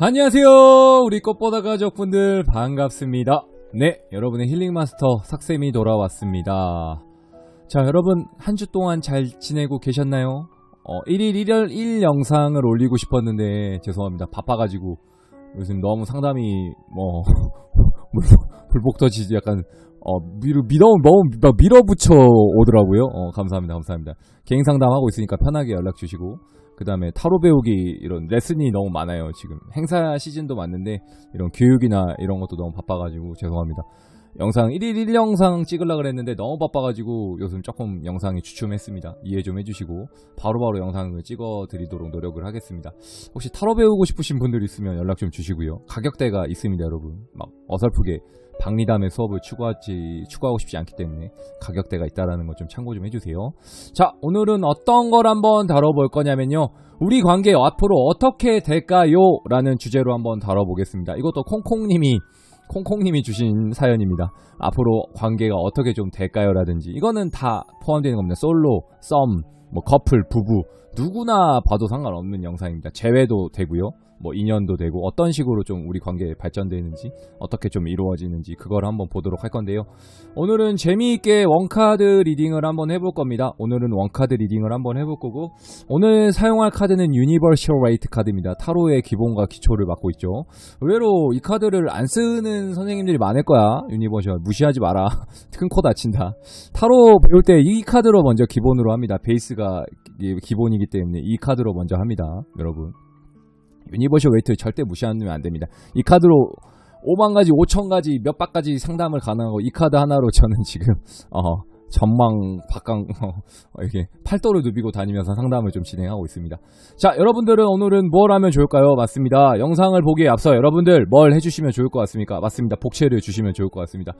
안녕하세요, 우리 꽃보다 가족분들 반갑습니다. 네, 여러분의 힐링마스터 삭쌤이 돌아왔습니다. 자, 여러분 한 주 동안 잘 지내고 계셨나요? 1일 1 영상을 올리고 싶었는데 죄송합니다. 바빠가지고 요즘 너무 상담이 불복 터지지 약간 밀어붙여 오더라고요. 감사합니다. 개인 상담하고 있으니까 편하게 연락 주시고, 그 다음에 타로 배우기 이런 레슨이 너무 많아요. 지금 행사 시즌도 맞는데 이런 교육이나 이런 것도 너무 바빠가지고 죄송합니다. 영상 1일 1 영상 찍으려고 그랬는데 너무 바빠가지고 요즘 조금 영상이 주춤했습니다. 이해 좀 해주시고 바로바로 영상을 찍어드리도록 노력을 하겠습니다. 혹시 타로 배우고 싶으신 분들 있으면 연락 좀 주시고요. 가격대가 있습니다, 여러분. 막 어설프게 박리담의 수업을 추구하고 싶지 않기 때문에 가격대가 있다라는 거 좀 참고 좀 해주세요. 자, 오늘은 어떤 걸 한번 다뤄볼 거냐면요, 우리 관계 앞으로 어떻게 될까요? 라는 주제로 한번 다뤄보겠습니다. 이것도 콩콩님이 주신 사연입니다. 앞으로 관계가 어떻게 좀 될까요? 라든지 이거는 다 포함되는 겁니다. 솔로, 썸, 커플, 부부 누구나 봐도 상관없는 영상입니다. 재회도 되고요, 인연도 되고 어떤 식으로 좀 우리 관계 발전되는지 어떻게 좀 이루어지는지 그걸 한번 보도록 할 건데요. 오늘은 재미있게 원카드 리딩을 한번 해볼 겁니다. 오늘 사용할 카드는 유니버셜 레이트 카드입니다. 타로의 기본과 기초를 맡고 있죠. 의외로 이 카드를 안 쓰는 선생님들이 많을 거야. 유니버셜 무시하지 마라. 큰 코 다친다. 타로 배울 때 이 카드로 먼저 기본으로 합니다. 베이스가 기본이기 때문에 이 카드로 먼저 합니다, 여러분. 유니버셜 웨이트 절대 무시하면 안 됩니다. 이 카드로 5만 가지, 5천 가지, 몇 박까지 상담을 가능하고, 이 카드 하나로 저는 지금 전망, 박강, 이렇게 팔도를 누비고 다니면서 상담을 좀 진행하고 있습니다. 자, 여러분들은 오늘은 뭘 하면 좋을까요? 맞습니다. 영상을 보기에 앞서 여러분들 뭘 해주시면 좋을 것 같습니까? 맞습니다. 복채를 주시면 좋을 것 같습니다.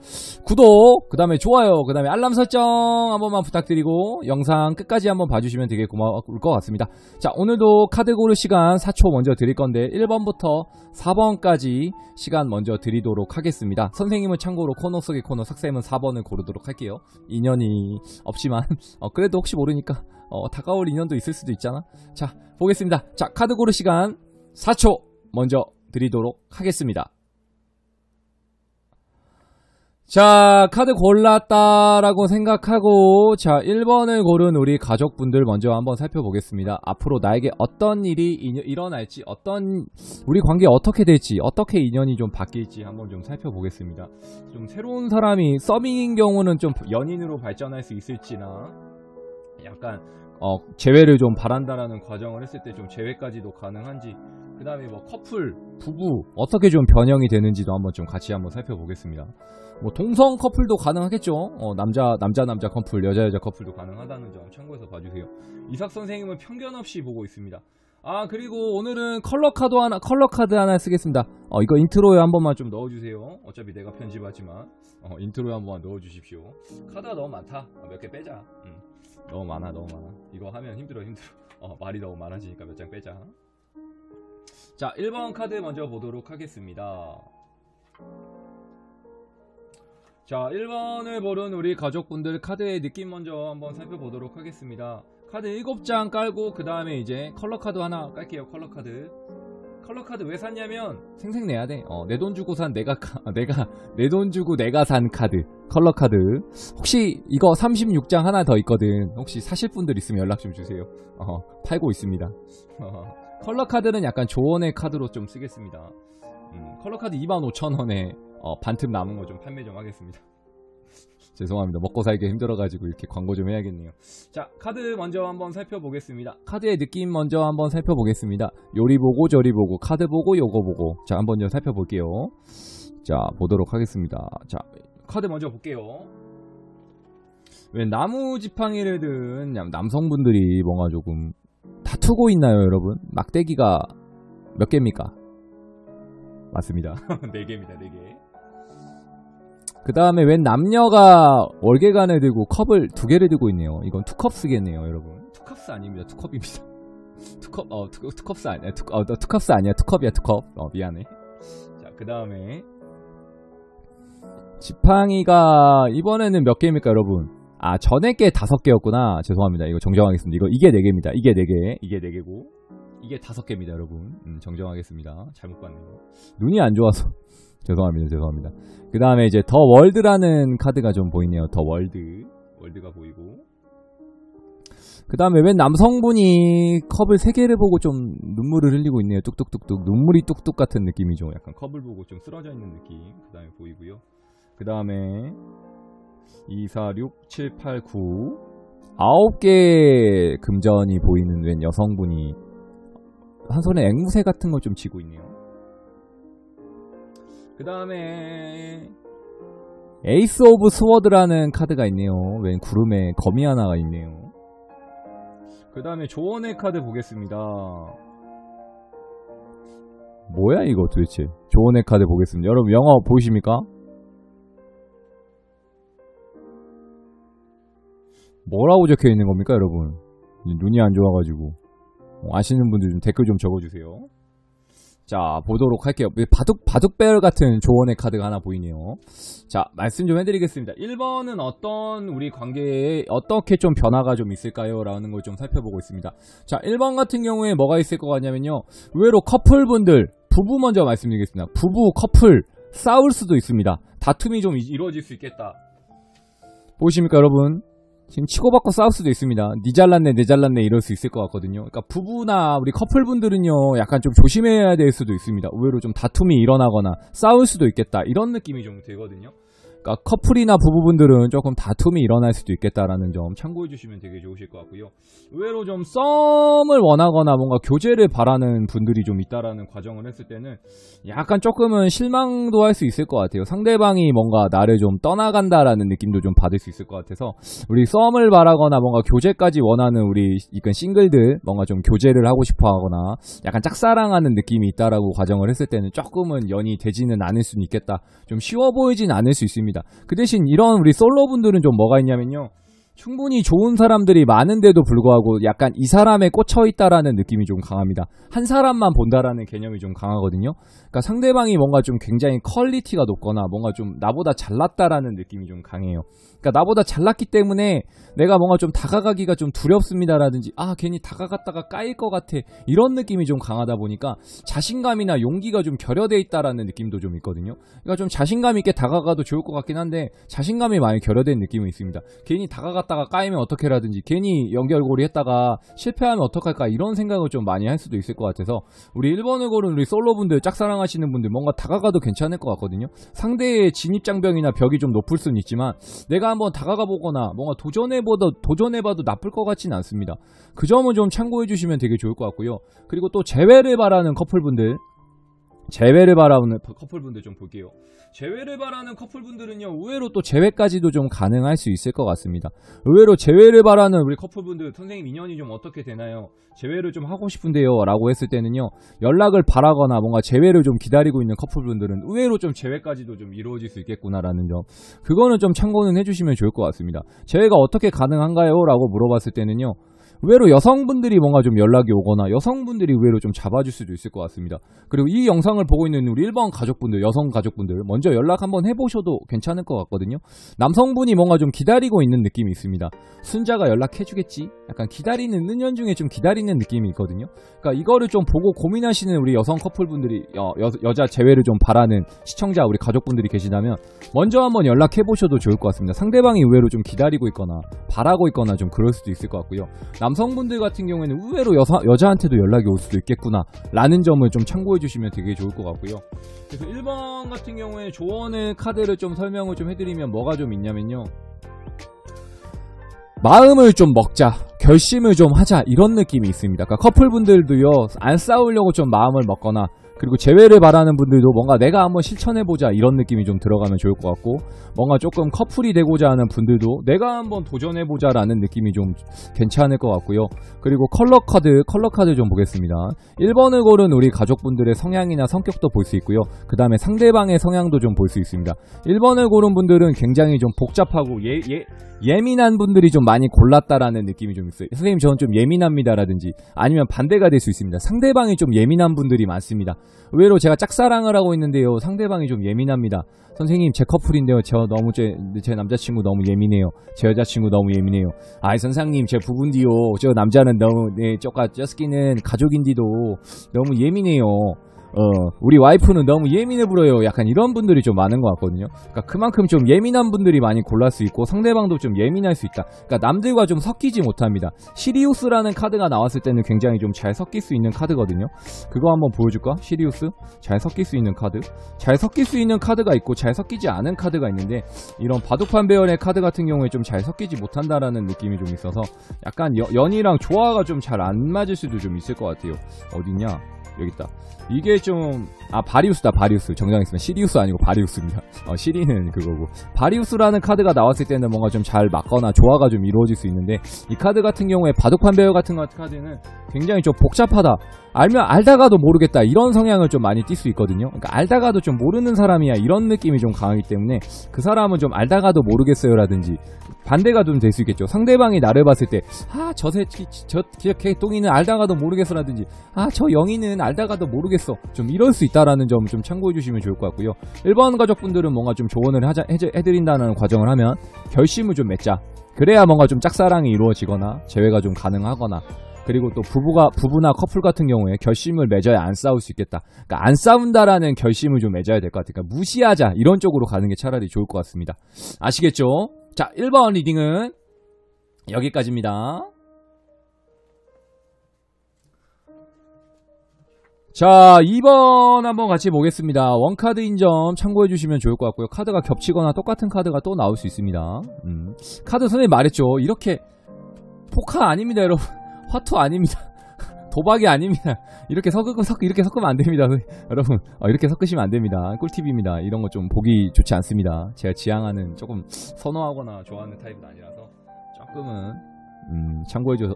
구독, 그 다음에 좋아요, 그 다음에 알람 설정 한 번만 부탁드리고 영상 끝까지 한번 봐주시면 되게 고마울 것 같습니다. 자, 오늘도 카드 고를 시간 4초 먼저 드릴 건데 1번부터 4번까지 시간 먼저 드리도록 하겠습니다. 선생님은 참고로 코너 속의 코너, 삭쌤은 4번을 고르도록 할게요. 인연이 없지만 그래도 혹시 모르니까 다가올 인연도 있을 수도 있잖아. 자, 보겠습니다. 자, 카드 고를 시간 4초 먼저 드리도록 하겠습니다. 자, 카드 골랐다라고 생각하고, 자, 1번을 고른 우리 가족분들 먼저 한번 살펴보겠습니다. 앞으로 나에게 어떤 일이 일어날지, 우리 관계 어떻게 될지, 어떻게 인연이 좀 바뀔지 한번 좀 살펴보겠습니다. 좀 새로운 사람이 서밍인 경우는 좀 연인으로 발전할 수 있을지나, 약간 재회를 좀 바란다라는 과정을 했을 때 좀 재회까지도 가능한지, 그 다음에 커플, 부부 어떻게 좀 변형이 되는지도 한번 좀 같이 한번 살펴보겠습니다. 동성 커플도 가능하겠죠. 남자 커플, 여자 커플도 가능하다는 점 참고해서 봐주세요. 이삭 선생님은 편견 없이 보고 있습니다. 아, 그리고 오늘은 컬러 카드 하나 쓰겠습니다. 이거 인트로에 한 번만 좀 넣어주세요. 어차피 내가 편집하지만 인트로에 한 번만 넣어주십시오. 카드가 너무 많다. 몇 개 빼자. 너무 많아. 이거 하면 힘들어. 말이 너무 많아지니까 몇 장 빼자. 자, 1번 카드 먼저 보도록 하겠습니다. 자, 1번을 고른 우리 가족분들 카드의 느낌 먼저 한번 살펴보도록 하겠습니다. 카드 7장 깔고 그 다음에 이제 컬러 카드 하나 깔게요. 컬러 카드 왜 샀냐면 생색내야 돼. 내 돈 주고 산 내 돈 주고 내가 산 카드, 컬러 카드. 혹시 이거 36장 하나 더 있거든. 혹시 사실 분들 있으면 연락 좀 주세요. 팔고 있습니다. 컬러 카드는 약간 조언의 카드로 좀 쓰겠습니다. 컬러 카드 25,000원에 반틈 남은 거 좀 판매 좀 하겠습니다. 죄송합니다. 먹고 살기 힘들어가지고 이렇게 광고 좀 해야겠네요. 자, 카드 먼저 한번 살펴보겠습니다. 카드의 느낌 먼저 한번 살펴보겠습니다. 요리 보고 저리 보고 카드 보고 요거 보고. 자, 한번 좀 살펴볼게요. 자, 보도록 하겠습니다. 자, 카드 먼저 볼게요. 왜 나무 지팡이를 든 남성분들이 뭔가 조금 다투고 있나요, 여러분? 막대기가 몇 개입니까? 맞습니다. 4개입니다, 4개. 그 다음에 웬 남녀가 월계관을 들고 컵을 2개를 들고 있네요. 이건 투컵스겠네요, 여러분. 투컵스 아닙니다. 투컵입니다. 투컵스 아니야. 투컵스 아니야. 투컵이야, 투컵. 미안해. 자, 그 다음에 지팡이가 이번에는 몇 개입니까 여러분? 아, 전에 게 5개였구나. 죄송합니다. 이거 정정하겠습니다. 이게 4개입니다. 이게 4개. 이게 4개고 이게 5개입니다 여러분. 정정하겠습니다. 잘못 봤네요. 눈이 안 좋아서 죄송합니다. 그 다음에 이제 더 월드라는 카드가 좀 보이네요. 더 월드가 보이고, 그 다음에 웬 남성분이 컵을 3개를 보고 좀 눈물을 흘리고 있네요. 뚝뚝뚝뚝. 눈물이 뚝뚝 같은 느낌이죠. 약간 컵을 보고 좀 쓰러져 있는 느낌. 그 다음에 보이고요. 그 다음에 2, 4, 6, 7, 8, 9 9개의 금전이 보이는 웬 여성분이 한 손에 앵무새 같은 거 좀 쥐고 있네요. 그 다음에 에이스 오브 스워드라는 카드가 있네요. 웬 구름에 거미 하나가 있네요. 그 다음에 조언의 카드 보겠습니다. 뭐야 이거 도대체. 조언의 카드 보겠습니다. 여러분 영어 보이십니까? 뭐라고 적혀있는 겁니까 여러분? 눈이 안 좋아가지고 아시는 분들 좀 댓글 좀 적어주세요. 자, 보도록 할게요. 바둑배열 같은 조언의 카드가 하나 보이네요. 자, 말씀 좀 해드리겠습니다. 1번은 어떤 우리 관계에 어떻게 좀 변화가 좀 있을까요? 라는 걸 좀 살펴보고 있습니다. 자, 1번 같은 경우에 뭐가 있을 것 같냐면요, 의외로 커플분들, 부부 먼저 말씀드리겠습니다. 부부, 커플 싸울 수도 있습니다. 다툼이 좀 이루어질 수 있겠다. 보이십니까 여러분? 지금 치고받고 싸울 수도 있습니다. 니 잘났네 내 잘났네 이럴 수 있을 것 같거든요. 그러니까 부부나 우리 커플분들은요, 약간 좀 조심해야 될 수도 있습니다. 의외로 좀 다툼이 일어나거나 싸울 수도 있겠다, 이런 느낌이 좀 들거든요. 그러니까 커플이나 부부분들은 조금 다툼이 일어날 수도 있겠다라는 점 참고해 주시면 되게 좋으실 것 같고요. 의외로 좀 썸을 원하거나 뭔가 교제를 바라는 분들이 좀 있다라는 과정을 했을 때는 약간 조금은 실망도 할 수 있을 것 같아요. 상대방이 뭔가 나를 좀 떠나간다라는 느낌도 좀 받을 수 있을 것 같아서, 우리 썸을 바라거나 뭔가 교제까지 원하는 우리 이건 싱글들, 뭔가 좀 교제를 하고 싶어 하거나 약간 짝사랑하는 느낌이 있다라고 과정을 했을 때는 조금은 연이 되지는 않을 수는 있겠다. 좀 쉬워 보이진 않을 수 있습니다. 그 대신 이런 우리 솔로분들은 좀 뭐가 있냐면요, 충분히 좋은 사람들이 많은데도 불구하고 약간 이 사람에 꽂혀있다라는 느낌이 좀 강합니다. 한 사람만 본다라는 개념이 좀 강하거든요. 그러니까 상대방이 뭔가 좀 굉장히 퀄리티가 높거나 뭔가 좀 나보다 잘났다라는 느낌이 좀 강해요. 그러니까 나보다 잘났기 때문에 내가 뭔가 좀 다가가기가 좀 두렵습니다라든지, 아 괜히 다가갔다가 까일 것 같아, 이런 느낌이 좀 강하다 보니까 자신감이나 용기가 좀 결여돼 있다라는 느낌도 좀 있거든요. 그러니까 좀 자신감 있게 다가가도 좋을 것 같긴 한데 자신감이 많이 결여된 느낌이 있습니다. 괜히 다가갔다가 까이면 어떡해라든지, 괜히 연결고리 했다가 실패하면 어떡할까, 이런 생각을 좀 많이 할 수도 있을 것 같아서, 우리 1번을 고른 우리 솔로분들, 짝사랑하시는 분들 뭔가 다가가도 괜찮을 것 같거든요. 상대의 진입장벽이나 벽이 좀 높을 수는 있지만 내가 한번 다가가 보거나 뭔가 도전해봐도 나쁠 것 같지는 않습니다. 그 점은 좀 참고해 주시면 되게 좋을 것 같고요. 그리고 또 재회를 바라는 커플분들, 재회를 바라는 커플분들 좀 볼게요. 재회를 바라는 커플분들은요, 의외로 또 재회까지도 좀 가능할 수 있을 것 같습니다. 의외로 재회를 바라는 우리 커플분들, 선생님 인연이 좀 어떻게 되나요? 재회를 좀 하고 싶은데요 라고 했을 때는요, 연락을 바라거나 뭔가 재회를 좀 기다리고 있는 커플분들은 의외로 좀 재회까지도 좀 이루어질 수 있겠구나라는 점, 그거는 좀 참고는 해주시면 좋을 것 같습니다. 재회가 어떻게 가능한가요? 라고 물어봤을 때는요, 의외로 여성분들이 뭔가 좀 연락이 오거나 여성분들이 의외로 좀 잡아줄 수도 있을 것 같습니다. 그리고 이 영상을 보고 있는 우리 1번 가족분들, 여성 가족분들 먼저 연락 한번 해보셔도 괜찮을 것 같거든요. 남성분이 뭔가 좀 기다리고 있는 느낌이 있습니다. 순자가 연락해주겠지? 약간 기다리는, 은연중에 좀 기다리는 느낌이 있거든요. 그러니까 이거를 좀 보고 고민하시는 우리 여성 커플분들이, 여자 재회를 좀 바라는 시청자 우리 가족분들이 계시다면 먼저 한번 연락해보셔도 좋을 것 같습니다. 상대방이 의외로 좀 기다리고 있거나 바라고 있거나 좀 그럴 수도 있을 것 같고요. 남성분들 같은 경우에는 의외로 여자한테도 연락이 올 수도 있겠구나 라는 점을 좀 참고해 주시면 되게 좋을 것 같고요. 그래서 1번 같은 경우에 조언의 카드를 좀 설명을 좀 해드리면 뭐가 좀 있냐면요, 마음을 좀 먹자, 결심을 좀 하자, 이런 느낌이 있습니다. 그러니까 커플분들도요, 안 싸우려고 좀 마음을 먹거나, 그리고 재회를 바라는 분들도 뭔가 내가 한번 실천해보자, 이런 느낌이 좀 들어가면 좋을 것 같고, 뭔가 조금 커플이 되고자 하는 분들도 내가 한번 도전해보자 라는 느낌이 좀 괜찮을 것 같고요. 그리고 컬러 카드 좀 보겠습니다. 1번을 고른 우리 가족분들의 성향이나 성격도 볼 수 있고요. 그 다음에 상대방의 성향도 좀 볼 수 있습니다. 1번을 고른 분들은 굉장히 좀 복잡하고 예민한 분들이 좀 많이 골랐다라는 느낌이 좀 있어요. 선생님 저는 좀 예민합니다 라든지, 아니면 반대가 될 수 있습니다. 상대방이 좀 예민한 분들이 많습니다. 의외로 제가 짝사랑을 하고 있는데요, 상대방이 좀 예민합니다. 선생님, 제 커플인데요, 너무 제 남자친구 너무 예민해요. 제 여자친구 너무 예민해요. 아이 선생님, 제 부부인데요, 저 남자는 너무 저스키는 가족인데도 너무 예민해요. 우리 와이프는 너무 예민해 불어요. 약간 이런 분들이 좀 많은 것 같거든요. 그러니까 그만큼 좀 예민한 분들이 많이 골랄 수 있고 상대방도 좀 예민할 수 있다. 그러니까 남들과 좀 섞이지 못합니다. 시리우스라는 카드가 나왔을 때는 굉장히 좀 잘 섞일 수 있는 카드거든요. 그거 한번 보여줄까? 시리우스? 잘 섞일 수 있는 카드? 잘 섞일 수 있는 카드가 있고 잘 섞이지 않은 카드가 있는데, 이런 바둑판 배열의 카드 같은 경우에 좀 잘 섞이지 못한다라는 느낌이 좀 있어서 약간 연이랑 조화가 좀 잘 안 맞을 수도 좀 있을 것 같아요. 어딨냐? 여기 있다. 이게 좀 바리우스다. 바리우스. 정정했으면 시리우스 아니고 바리우스입니다. 시리는 그거고, 바리우스라는 카드가 나왔을 때는 뭔가 좀 잘 맞거나 조화가 좀 이루어질 수 있는데, 이 카드 같은 경우에 바둑판 배열 같은 카드는 굉장히 좀 복잡하다, 알다가도 모르겠다, 이런 성향을 좀 많이 띌 수 있거든요. 그러니까 알다가도 좀 모르는 사람이야, 이런 느낌이 좀 강하기 때문에 그 사람은 좀 알다가도 모르겠어요 라든지, 반대가 좀 될 수 있겠죠. 상대방이 나를 봤을 때 저 새끼 저 개똥이는 알다가도 모르겠어 라든지, 저 영희는 알다가도 모르겠어, 좀 이럴 수 있다라는 점 좀 참고해 주시면 좋을 것 같고요. 1번 가족분들은 뭔가 좀 조언을 해드린다는 과정을 하면 결심을 좀 맺자. 그래야 뭔가 좀 짝사랑이 이루어지거나 재회가 좀 가능하거나, 그리고 또 부부나 커플 같은 경우에 결심을 맺어야 안 싸울 수 있겠다. 그러니까 안 싸운다라는 결심을 좀 맺어야 될 것 같아요. 그러니까 무시하자, 이런 쪽으로 가는 게 차라리 좋을 것 같습니다. 아시겠죠? 자, 1번 리딩은 여기까지입니다. 자, 2번 한번 같이 보겠습니다. 원카드인 점 참고해 주시면 좋을 것 같고요. 카드가 겹치거나 똑같은 카드가 또 나올 수 있습니다. 카드 선생님 말했죠. 이렇게 포카 아닙니다, 여러분. 화투 아닙니다. 도박이 아닙니다. 이렇게 이렇게 섞으면 안 됩니다. 여러분, 이렇게 섞으시면 안 됩니다. 꿀팁입니다. 이런 거 좀 보기 좋지 않습니다. 제가 지향하는, 조금 선호하거나 좋아하는 타입은 아니라서 조금은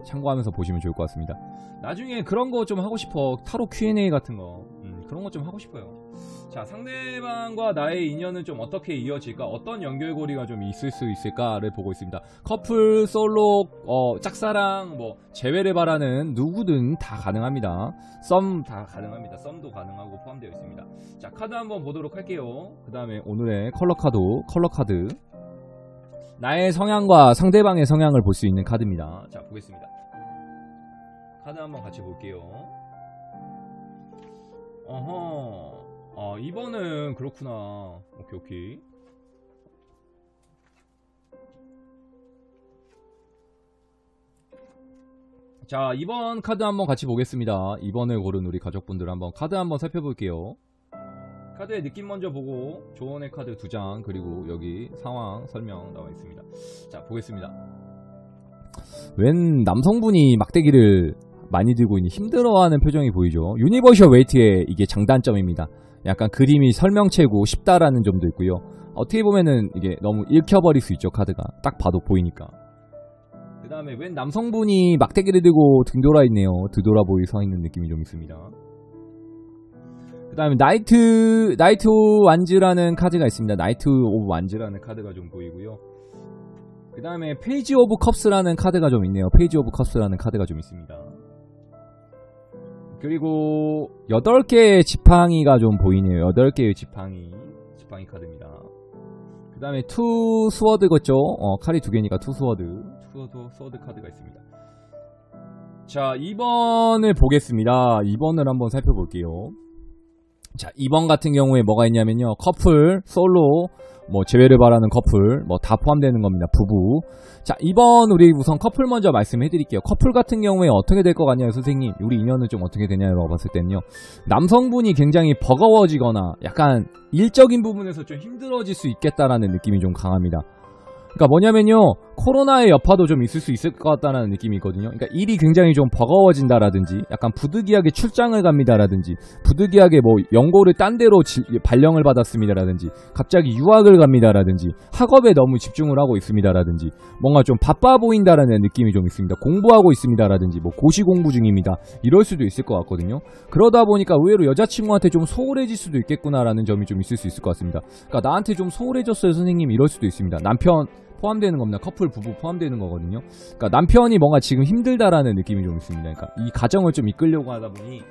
참고하면서 보시면 좋을 것 같습니다. 나중에 그런 거 좀 하고 싶어. 타로 Q&A 같은 거, 그런 거 좀 하고 싶어요. 자, 상대방과 나의 인연은 좀 어떻게 이어질까? 어떤 연결고리가 좀 있을 수 있을까를 보고 있습니다. 커플, 솔로, 짝사랑, 재회를 바라는 누구든 다 가능합니다. 썸 다 가능합니다. 썸도 가능하고 포함되어 있습니다. 자, 카드 한번 보도록 할게요. 그 다음에 오늘의 컬러 카드. 나의 성향과 상대방의 성향을 볼 수 있는 카드입니다. 자, 보겠습니다. 카드 한번 같이 볼게요. 어허. 2번은 그렇구나. 오케이. 자, 2번 카드 한번 같이 보겠습니다. 2번을 고른 우리 가족분들 한번 카드 한번 살펴볼게요. 카드의 느낌 먼저 보고, 조언의 카드 2장, 그리고 여기 상황 설명 나와 있습니다. 자, 보겠습니다. 웬 남성분이 막대기를 많이 들고 있니 힘들어하는 표정이 보이죠. 유니버셜 웨이트의 이게 장단점입니다. 약간 그림이 설명체고 쉽다라는 점도 있고요. 어떻게 보면은 이게 너무 읽혀버릴 수 있죠. 카드가 딱 봐도 보이니까. 그 다음에 웬 남성분이 막대기를 들고 등돌아 있네요. 드돌아 보이 서 있는 느낌이 좀 있습니다. 그 다음에 나이트 완즈라는 카드가 있습니다. 나이트 오브 완즈라는 카드가 좀 보이고요. 그 다음에 페이지 오브 컵스라는 카드가 좀 있네요. 페이지 오브 컵스라는 카드가 좀 있습니다. 그리고 8개의 지팡이가 좀 보이네요. 8개의 지팡이 카드입니다. 그 다음에 투 스워드겠죠. 칼이 2개니까 투 스워드 카드가 있습니다. 자, 2번을 보겠습니다. 2번을 한번 살펴볼게요. 자, 2번 같은 경우에 뭐가 있냐면요, 커플, 솔로, 재회를 바라는 커플, 다 포함되는 겁니다. 부부. 자, 2번 우리 우선 커플 먼저 말씀해 드릴게요. 커플 같은 경우에 어떻게 될 것 같냐요, 선생님? 우리 인연은 좀 어떻게 되냐고 봤을 때는요, 남성분이 굉장히 버거워지거나 약간 일적인 부분에서 좀 힘들어질 수 있겠다라는 느낌이 좀 강합니다. 그러니까 뭐냐면요, 코로나의 여파도 좀 있을 수 있을 것 같다는 느낌이 있거든요. 그러니까 일이 굉장히 좀 버거워진다라든지, 약간 부득이하게 출장을 갑니다라든지, 부득이하게 연고를 딴 데로 발령을 받았습니다라든지, 갑자기 유학을 갑니다라든지, 학업에 너무 집중을 하고 있습니다라든지, 뭔가 좀 바빠 보인다라는 느낌이 좀 있습니다. 공부하고 있습니다라든지, 고시 공부 중입니다, 이럴 수도 있을 것 같거든요. 그러다 보니까 의외로 여자친구한테 좀 소홀해질 수도 있겠구나라는 점이 좀 있을 수 있을 것 같습니다. 그러니까 나한테 좀 소홀해졌어요 선생님, 이럴 수도 있습니다. 남편 포함되는 겁니다. 커플, 부부 포함되는 거거든요. 그러니까 남편이 뭔가 지금 힘들다라는 느낌이 좀 있습니다. 그러니까 이 가정을 좀 이끌려고 하다 보니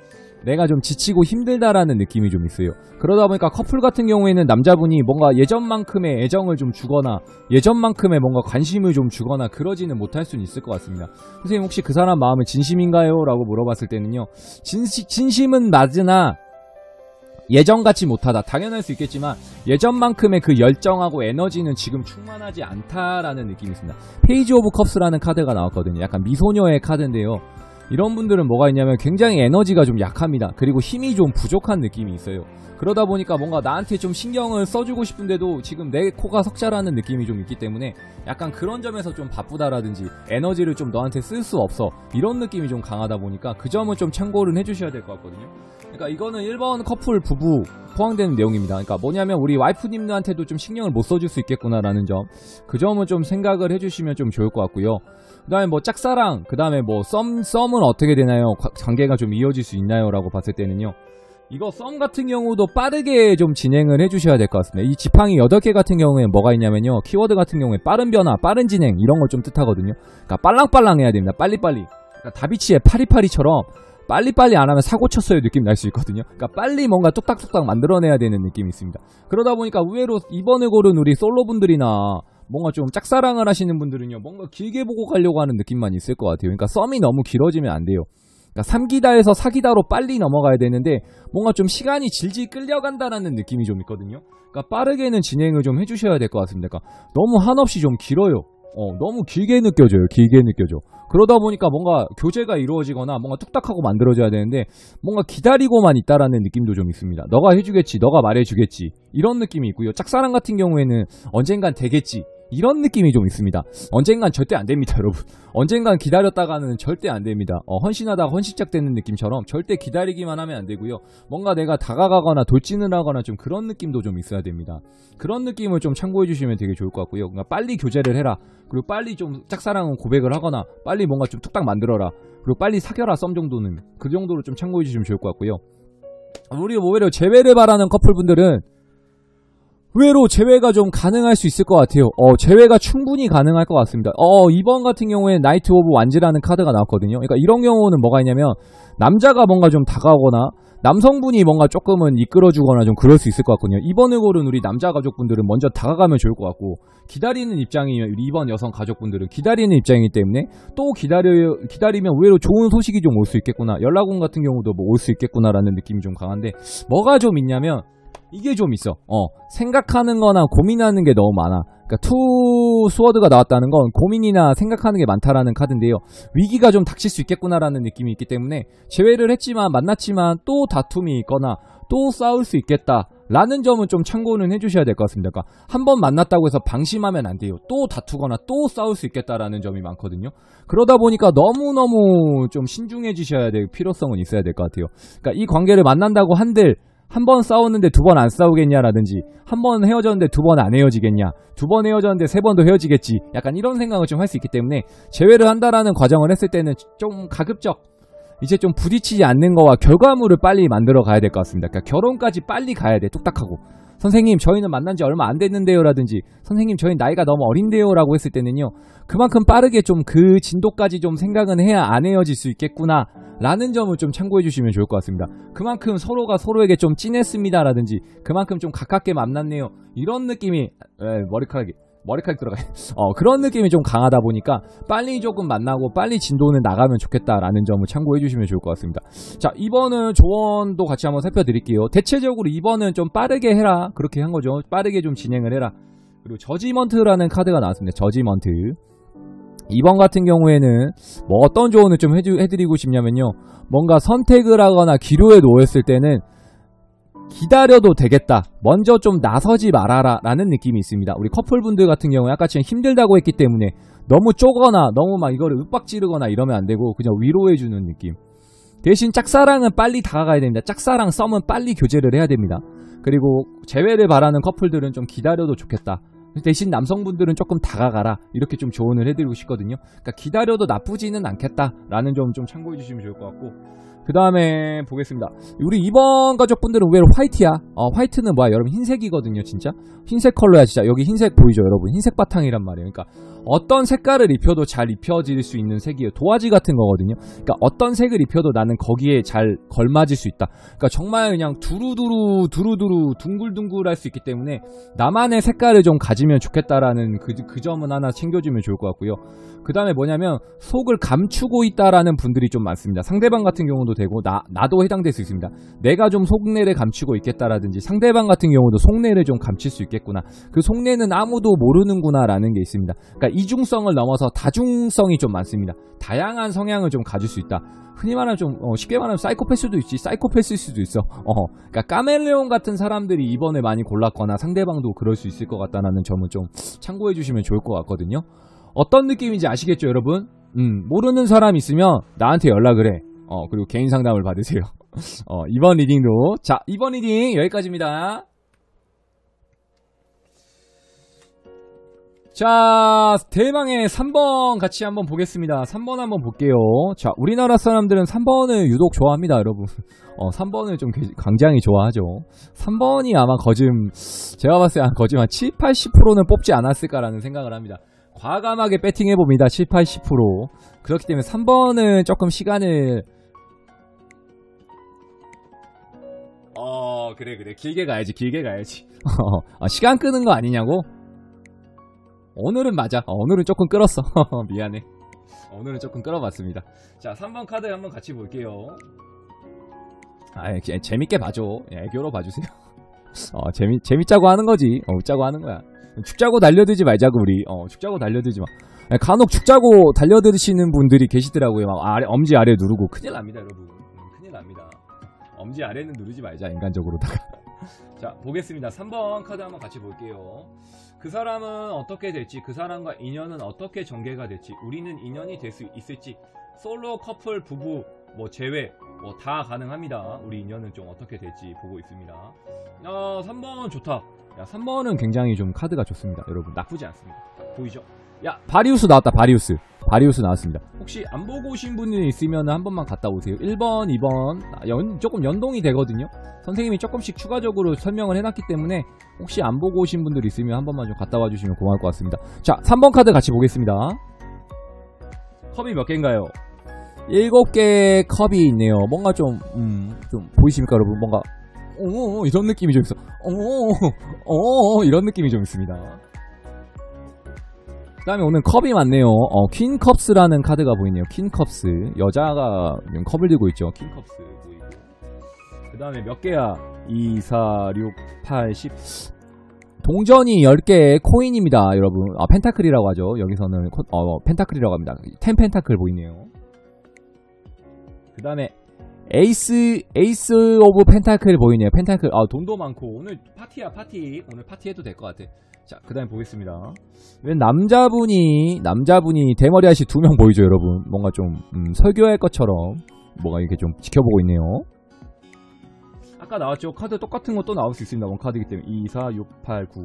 내가 좀 지치고 힘들다라는 느낌이 좀 있어요. 그러다 보니까 커플 같은 경우에는 남자분이 뭔가 예전만큼의 애정을 좀 주거나 예전만큼의 뭔가 관심을 좀 주거나 그러지는 못할 수는 있을 것 같습니다. 선생님 혹시 그 사람 마음은 진심인가요? 라고 물어봤을 때는요, 진심은 맞으나 예전같이 못하다. 당연할 수 있겠지만 예전만큼의 그 열정하고 에너지는 지금 충만하지 않다라는 느낌이 있습니다. 페이지 오브 컵스라는 카드가 나왔거든요. 약간 미소녀의 카드인데요, 이런 분들은 뭐가 있냐면 굉장히 에너지가 좀 약합니다. 그리고 힘이 좀 부족한 느낌이 있어요. 그러다 보니까 뭔가 나한테 좀 신경을 써주고 싶은데도 지금 내 코가 석자라는 느낌이 좀 있기 때문에 약간 그런 점에서 좀 바쁘다라든지 에너지를 좀 너한테 쓸 수 없어, 이런 느낌이 좀 강하다 보니까 그 점은 좀 참고를 해주셔야 될 것 같거든요. 그러니까 이거는 1번 커플 부부 포함되는 내용입니다. 그러니까 뭐냐면 우리 와이프님들한테도 좀 신경을 못 써줄 수 있겠구나라는 점, 그 점은 좀 생각을 해주시면 좀 좋을 것 같고요. 그 다음에 뭐 짝사랑, 그 다음에 뭐 썸은 어떻게 되나요? 관계가 좀 이어질 수 있나요? 라고 봤을 때는요, 이거 썸 같은 경우도 빠르게 좀 진행을 해주셔야 될 것 같습니다. 이 지팡이 8개 같은 경우에는 뭐가 있냐면요, 키워드 같은 경우에 빠른 변화, 빠른 진행 이런 걸 좀 뜻하거든요. 그러니까 빨랑빨랑 해야 됩니다. 빨리빨리. 그러니까 다비치의 파리파리처럼 빨리빨리 안 하면 사고 쳤어요 느낌 날 수 있거든요. 그러니까 빨리 뭔가 뚝딱뚝딱 만들어내야 되는 느낌이 있습니다. 그러다 보니까 의외로 2번을 고른 우리 솔로분들이나 뭔가 좀 짝사랑을 하시는 분들은요, 뭔가 길게 보고 가려고 하는 느낌만 있을 것 같아요. 그러니까 썸이 너무 길어지면 안 돼요. 그러니까 3기다에서 4기다로 빨리 넘어가야 되는데 뭔가 좀 시간이 질질 끌려간다라는 느낌이 좀 있거든요. 그러니까 빠르게는 진행을 좀 해주셔야 될 것 같습니다. 그러니까 너무 한없이 좀 길어요. 너무 길게 느껴져요. 길게 느껴져. 그러다 보니까 뭔가 교제가 이루어지거나 뭔가 뚝딱하고 만들어져야 되는데 뭔가 기다리고만 있다라는 느낌도 좀 있습니다. 너가 해주겠지, 너가 말해주겠지, 이런 느낌이 있고요. 짝사랑 같은 경우에는 언젠간 되겠지, 이런 느낌이 좀 있습니다. 언젠간 절대 안 됩니다, 여러분. 언젠간 기다렸다가는 절대 안 됩니다. 헌신하다가 헌신짝되는 느낌처럼 절대 기다리기만 하면 안 되고요. 뭔가 내가 다가가거나 돌진을 하거나 좀 그런 느낌도 좀 있어야 됩니다. 그런 느낌을 좀 참고해 주시면 되게 좋을 것 같고요. 그러니까 빨리 교제를 해라. 그리고 빨리 좀 짝사랑은 고백을 하거나 빨리 뭔가 좀 뚝딱 만들어라. 그리고 빨리 사겨라, 썸 정도는. 그 정도로 좀 참고해 주시면 좋을 것 같고요. 우리 오히려 재회를 바라는 커플분들은 의외로 재회가 좀 가능할 수 있을 것 같아요. 재회가 충분히 가능할 것 같습니다. 2번 같은 경우에 나이트 오브 완즈라는 카드가 나왔거든요. 그러니까 이런 경우는 뭐가 있냐면 남자가 뭔가 좀 다가오거나 남성분이 뭔가 조금은 이끌어주거나 좀 그럴 수 있을 것 같거든요. 2번을 고른 우리 남자 가족분들은 먼저 다가가면 좋을 것 같고, 기다리는 입장이면 우리 2번 여성 가족분들은 기다리는 입장이기 때문에 또 기다리면 의외로 좋은 소식이 좀 올 수 있겠구나, 연락 온 같은 경우도 뭐 올 수 있겠구나라는 느낌이 좀 강한데, 뭐가 좀 있냐면 이게 좀 있어. 생각하는 거나 고민하는 게 너무 많아. 그러니까 투 스워드가 나왔다는 건 고민이나 생각하는 게 많다라는 카드인데요, 위기가 좀 닥칠 수 있겠구나라는 느낌이 있기 때문에 재회를 했지만 만났지만 또 다툼이 있거나 또 싸울 수 있겠다 라는 점은 좀 참고는 해주셔야 될 것 같습니다. 그러니까 한 번 만났다고 해서 방심하면 안 돼요. 또 다투거나 또 싸울 수 있겠다라는 점이 많거든요. 그러다 보니까 너무너무 좀 신중해지셔야 될 필요성은 있어야 될 것 같아요. 그러니까 이 관계를 만난다고 한들 한 번 싸웠는데 2번 안 싸우겠냐라든지, 한 번 헤어졌는데 2번 안 헤어지겠냐, 2번 헤어졌는데 3번도 헤어지겠지, 약간 이런 생각을 좀 할 수 있기 때문에 재회를 한다라는 과정을 했을 때는 좀 가급적 이제 좀 부딪히지 않는 거와 결과물을 빨리 만들어 가야 될 것 같습니다. 그러니까 결혼까지 빨리 가야 돼. 뚝딱하고 선생님 저희는 만난 지 얼마 안 됐는데요 라든지, 선생님 저희 나이가 너무 어린데요 라고 했을 때는요, 그만큼 빠르게 좀 그 진도까지 좀 생각은 해야 안 헤어질 수 있겠구나 라는 점을 좀 참고해 주시면 좋을 것 같습니다. 그만큼 서로가 서로에게 좀 찐했습니다 라든지, 그만큼 좀 가깝게 만났네요, 이런 느낌이 머리카락 들어가요. 그런 느낌이 좀 강하다 보니까 빨리 조금 만나고 빨리 진도는 나가면 좋겠다라는 점을 참고해 주시면 좋을 것 같습니다. 자, 2번은 조언도 같이 한번 살펴드릴게요. 대체적으로 2번은 좀 빠르게 해라, 그렇게 한 거죠. 빠르게 좀 진행을 해라. 그리고 저지먼트라는 카드가 나왔습니다. 저지먼트. 2번 같은 경우에는 뭐 어떤 조언을 좀 해드리고 싶냐면요, 뭔가 선택을 하거나 기로에 놓였을 때는 기다려도 되겠다, 먼저 좀 나서지 말아라 라는 느낌이 있습니다. 우리 커플분들 같은 경우에 아까 지금 힘들다고 했기 때문에 너무 쪼거나 너무 막 이거를 윽박지르거나 이러면 안 되고 그냥 위로해주는 느낌. 대신 짝사랑은 빨리 다가가야 됩니다. 짝사랑 썸은 빨리 교제를 해야 됩니다. 그리고 재회를 바라는 커플들은 좀 기다려도 좋겠다 대신 남성분들은 조금 다가가라 이렇게 좀 조언을 해드리고 싶거든요. 그러니까 기다려도 나쁘지는 않겠다라는 점 좀 참고해 주시면 좋을 것 같고, 그 다음에 보겠습니다. 우리 이번 가족분들은 의외로 화이트야. 화이트는 뭐야 여러분, 흰색이거든요. 진짜 흰색 컬러야. 진짜 여기 흰색 보이죠 여러분? 흰색 바탕이란 말이에요. 그러니까 어떤 색깔을 입혀도 잘 입혀질 수 있는 색이에요. 도화지 같은 거거든요. 그러니까 어떤 색을 입혀도 나는 거기에 잘 걸맞을 수 있다. 그러니까 정말 그냥 두루두루 둥글둥글할 수 있기 때문에 나만의 색깔을 좀 가지면 좋겠다라는 그 점은 하나 챙겨주면 좋을 것 같고요. 그 다음에 뭐냐면 속을 감추고 있다라는 분들이 좀 많습니다. 상대방 같은 경우도 되고 나도 해당될 수 있습니다. 내가 좀 속내를 감추고 있겠다라든지 상대방 같은 경우도 속내를 좀 감출 수 있겠구나. 그 속내는 아무도 모르는구나 라는 게 있습니다. 그러니까 이중성을 넘어서 다중성이 좀 많습니다. 다양한 성향을 좀 가질 수 있다. 흔히 말하면 좀 쉽게 말하면 사이코패스도 있지, 사이코패스일 수도 있어. 그러니까 까멜레온 같은 사람들이 이번에 많이 골랐거나 상대방도 그럴 수 있을 것 같다는 점은 좀 참고해 주시면 좋을 것 같거든요. 어떤 느낌인지 아시겠죠 여러분? 모르는 사람 있으면 나한테 연락을 해. 그리고 개인 상담을 받으세요. 이번 리딩도, 자, 이번 리딩 여기까지입니다. 자, 대망의 3번 같이 한번 보겠습니다. 3번 한번 볼게요. 자, 우리나라 사람들은 3번을 유독 좋아합니다, 여러분. 3번을 좀 굉장히 좋아하죠. 3번이 아마 제가 봤을 때 거짓 한 7, 80%는 뽑지 않았을까라는 생각을 합니다. 과감하게 배팅해봅니다. 7, 80%. 그렇기 때문에 3번은 조금 시간을 그래 길게 가야지. 시간 끄는 거 아니냐고? 오늘은 맞아. 오늘은 조금 끌었어. 미안해. 오늘은 조금 끌어봤습니다. 자, 3번 카드 한번 같이 볼게요. 재밌게 봐줘. 애교로 봐주세요. 재밌자고 하는 거지. 웃자고 하는 거야. 죽자고 달려들지 말자고 우리. 죽자고 달려들지 마. 간혹 죽자고 달려드시는 분들이 계시더라고요. 막 엄지 아래 누르고. 큰일 납니다 여러분. 큰일 납니다. 엄지 아래는 누르지 말자 인간적으로다가. 자, 보겠습니다. 3번 카드 한번 같이 볼게요. 그 사람은 어떻게 될지, 그 사람과 인연은 어떻게 전개가 될지, 우리는 인연이 될 수 있을지, 솔로, 커플, 부부, 제외, 다 가능합니다. 우리 인연은 좀 어떻게 될지 보고 있습니다. 3번 좋다. 3번은 굉장히 좀 카드가 좋습니다. 여러분, 나쁘지 않습니다. 보이죠? 바리우스 나왔다. 바리우스 나왔습니다. 혹시 안 보고 오신 분이 있으면 한 번만 갔다 오세요. 1번, 2번 조금 연동이 되거든요. 선생님이 조금씩 추가적으로 설명을 해놨기 때문에 혹시 안 보고 오신 분들 있으면 한 번만 좀 갔다 와주시면 고마울 것 같습니다. 자, 3번 카드 같이 보겠습니다. 컵이 몇 개인가요? 7개의 컵이 있네요. 뭔가 좀 보이십니까 여러분? 뭔가 이런 느낌이 좀 있어. 이런 느낌이 좀 있습니다. 그 다음에 오늘 컵이 많네요. 퀸컵스라는 카드가 보이네요. 퀸컵스. 여자가 컵을 들고 있죠. 퀸컵스 보이고. 그 다음에 몇 개야? 2, 4, 6, 8, 10. 동전이 10개의 코인입니다, 여러분. 펜타클이라고 하죠. 여기서는 펜타클이라고 합니다. 10 펜타클 보이네요. 그 다음에 에이스 오브 펜타클 보이네요. 펜타클. 돈도 많고. 오늘 파티야, 파티. 오늘 파티해도 될 것 같아. 자, 그 다음에 보겠습니다. 왜 남자분이 대머리 아저씨 2명 보이죠, 여러분? 뭔가 좀, 설교할 것처럼, 뭔가 이렇게 좀 지켜보고 있네요. 아까 나왔죠? 카드 똑같은 거 또 나올 수 있습니다. 원 카드이기 때문에. 2, 4, 6, 8, 9.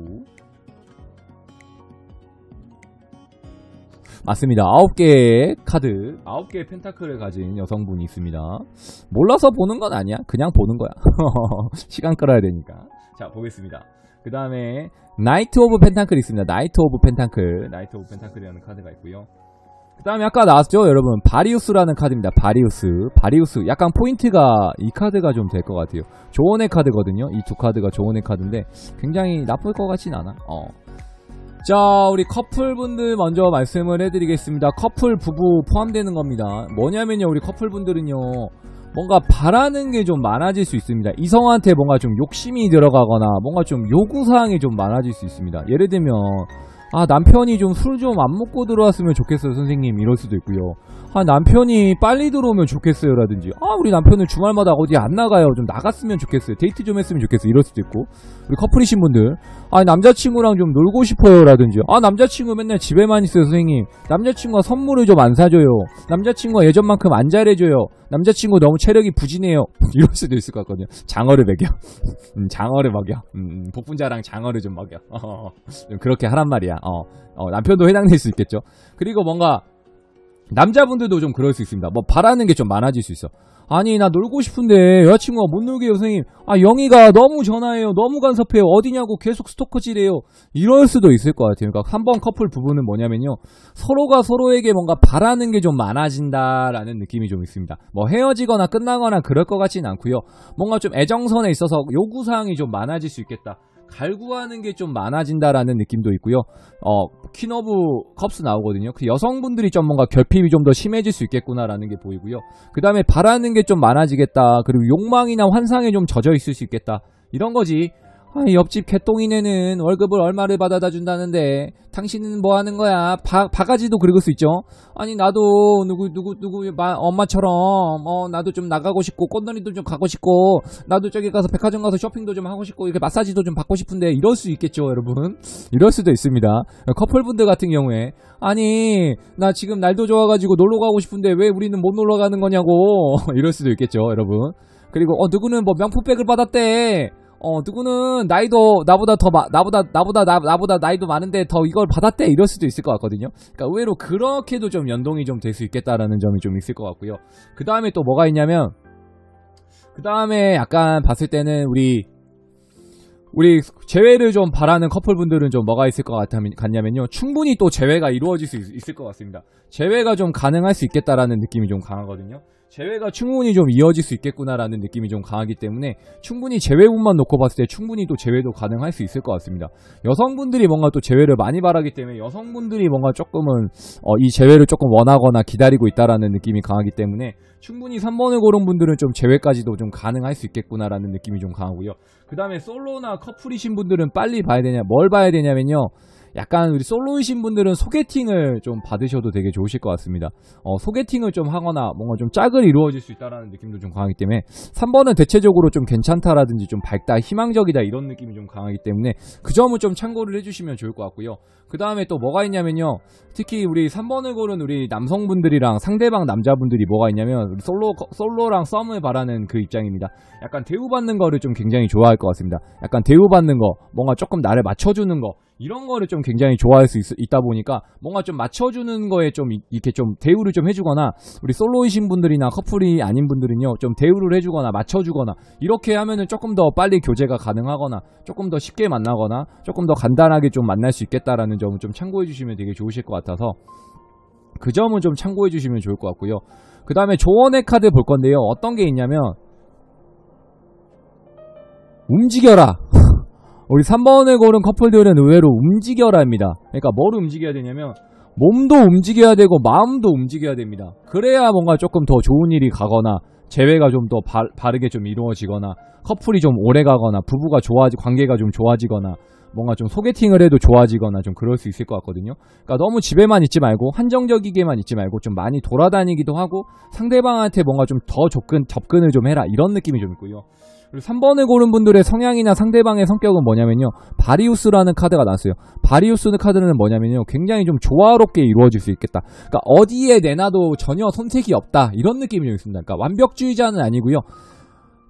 맞습니다. 9개의 카드, 9개의 펜타클을 가진 여성분이 있습니다. 몰라서 보는 건 아니야. 그냥 보는 거야. 시간 끌어야 되니까. 자, 보겠습니다. 그 다음에 나이트 오브 펜타클이 있습니다. 나이트 오브 펜타클이라는 카드가 있고요. 그 다음에 아까 나왔죠 여러분, 바리우스라는 카드입니다. 바리우스. 약간 포인트가 이 카드가 좀 될 것 같아요. 조언의 카드거든요. 이 두 카드가 조언의 카드인데 굉장히 나쁠 것 같진 않아. 자, 우리 커플분들 먼저 말씀을 해드리겠습니다. 커플, 부부 포함되는 겁니다. 뭐냐면요, 우리 커플분들은요, 뭔가 바라는 게 좀 많아질 수 있습니다. 이성한테 뭔가 좀 욕심이 들어가거나 뭔가 좀 요구사항이 좀 많아질 수 있습니다. 예를 들면 남편이 좀 술 좀 안 먹고 들어왔으면 좋겠어요 선생님, 이럴 수도 있고요. 남편이 빨리 들어오면 좋겠어요 라든지, 우리 남편은 주말마다 어디 안 나가요, 좀 나갔으면 좋겠어요, 데이트 좀 했으면 좋겠어요, 이럴 수도 있고, 우리 커플이신 분들 남자친구랑 좀 놀고 싶어요 라든지, 남자친구 맨날 집에만 있어요 선생님, 남자친구가 선물을 좀 안 사줘요, 남자친구가 예전만큼 안 잘해줘요, 남자친구 너무 체력이 부진해요 이럴 수도 있을 것 같거든요. 장어를 먹여. 장어를 먹여. 복분자랑 장어를 좀 먹여. 좀 그렇게 하란 말이야. 남편도 해당될 수 있겠죠. 그리고 뭔가 남자분들도 좀 그럴 수 있습니다. 뭐 바라는 게 좀 많아질 수 있어. 아니 나 놀고 싶은데 여자친구가 못 놀게요 선생님, 영희가 너무 전화해요, 너무 간섭해요, 어디냐고 계속 스토커질해요, 이럴 수도 있을 것 같아요. 그러니까 한 번 커플 부부는 뭐냐면요, 서로가 서로에게 뭔가 바라는 게 좀 많아진다라는 느낌이 좀 있습니다. 뭐 헤어지거나 끝나거나 그럴 것 같지는 않고요, 뭔가 좀 애정선에 있어서 요구사항이 좀 많아질 수 있겠다, 갈구하는 게 좀 많아진다라는 느낌도 있고요. 퀸 오브 컵스 나오거든요. 그 여성분들이 좀 뭔가 결핍이 좀 더 심해질 수 있겠구나라는 게 보이고요. 그 다음에 바라는 게 좀 많아지겠다. 그리고 욕망이나 환상에 좀 젖어 있을 수 있겠다. 이런 거지. 옆집 개똥이네는 월급을 얼마를 받아다 준다는데 당신은 뭐 하는 거야? 바가지도 긁을 수 있죠. 아니 나도 누구 엄마처럼 나도 좀 나가고 싶고 꽃놀이도 좀 가고 싶고 나도 저기 가서 백화점 가서 쇼핑도 좀 하고 싶고 이렇게 마사지도 좀 받고 싶은데, 이럴 수 있겠죠 여러분. 이럴 수도 있습니다. 커플분들 같은 경우에 아니 나 지금 날도 좋아가지고 놀러 가고 싶은데 왜 우리는 못 놀러 가는 거냐고 이럴 수도 있겠죠 여러분. 그리고 누구는 뭐 명품백을 받았대, 누구는 나이도 나보다 나이도 많은데 더 이걸 받았대, 이럴 수도 있을 것 같거든요. 그러니까 의외로 그렇게도 좀 연동이 좀 될 수 있겠다라는 점이 좀 있을 것 같고요. 그 다음에 또 뭐가 있냐면, 그 다음에 약간 봤을 때는 우리 재회를 좀 바라는 커플분들은 좀 뭐가 있을 것 같냐면요, 충분히 또 재회가 이루어질 수 있을 것 같습니다. 재회가 좀 가능할 수 있겠다라는 느낌이 좀 강하거든요. 재회가 충분히 좀 이어질 수 있겠구나라는 느낌이 좀 강하기 때문에 충분히 재회운만 놓고 봤을 때 충분히 또 재회도 가능할 수 있을 것 같습니다. 여성분들이 뭔가 또 재회를 많이 바라기 때문에 여성분들이 뭔가 조금은 이 재회를 조금 원하거나 기다리고 있다라는 느낌이 강하기 때문에 충분히 3번을 고른 분들은 좀 재회까지도 좀 가능할 수 있겠구나라는 느낌이 좀 강하고요. 그 다음에 솔로나 커플이신 분들은 빨리 봐야 되냐, 뭘 봐야 되냐면요, 약간 우리 솔로이신 분들은 소개팅을 좀 받으셔도 되게 좋으실 것 같습니다. 소개팅을 좀 하거나 뭔가 좀 짝을 이루어질 수 있다라는 느낌도 좀 강하기 때문에 3번은 대체적으로 좀 괜찮다라든지 좀 밝다, 희망적이다 이런 느낌이 좀 강하기 때문에 그 점은 좀 참고를 해주시면 좋을 것 같고요. 그 다음에 또 뭐가 있냐면요, 특히 우리 3번을 고른 우리 남성분들이랑 상대방 남자분들이 뭐가 있냐면 우리 솔로랑 썸을 바라는 그 입장입니다. 약간 대우받는 거를 좀 굉장히 좋아할 것 같습니다. 약간 대우받는 거, 뭔가 조금 나를 맞춰주는 거, 이런 거를 좀 굉장히 좋아할 수 있다 보니까 뭔가 좀 맞춰주는 거에 좀 이렇게 좀 대우를 좀 해주거나, 우리 솔로이신 분들이나 커플이 아닌 분들은요 좀 대우를 해주거나 맞춰주거나, 이렇게 하면은 조금 더 빨리 교제가 가능하거나 조금 더 쉽게 만나거나 조금 더 간단하게 좀 만날 수 있겠다라는 점은 좀 참고해 주시면 되게 좋으실 것 같아서 그 점은 좀 참고해 주시면 좋을 것 같고요. 그 다음에 조언의 카드 볼 건데요, 어떤 게 있냐면 움직여라. 우리 3번을 고른 커플들은 의외로 움직여라입니다. 그러니까 뭘 움직여야 되냐면 몸도 움직여야 되고 마음도 움직여야 됩니다. 그래야 뭔가 조금 더 좋은 일이 가거나 재회가 좀 더 바르게 좀 이루어지거나 커플이 좀 오래 가거나 부부가 관계가 좀 좋아지거나 뭔가 좀 소개팅을 해도 좋아지거나 좀 그럴 수 있을 것 같거든요. 그러니까 너무 집에만 있지 말고 한정적이게만 있지 말고 좀 많이 돌아다니기도 하고 상대방한테 뭔가 좀 더 접근을 좀 해라, 이런 느낌이 좀 있고요. 그리고 3번을 고른 분들의 성향이나 상대방의 성격은 뭐냐면요, 바리우스라는 카드가 나왔어요. 바리우스 카드는 뭐냐면요, 굉장히 좀 조화롭게 이루어질 수 있겠다. 그러니까 어디에 내놔도 전혀 손색이 없다, 이런 느낌이 좀 있습니다. 그러니까 완벽주의자는 아니고요,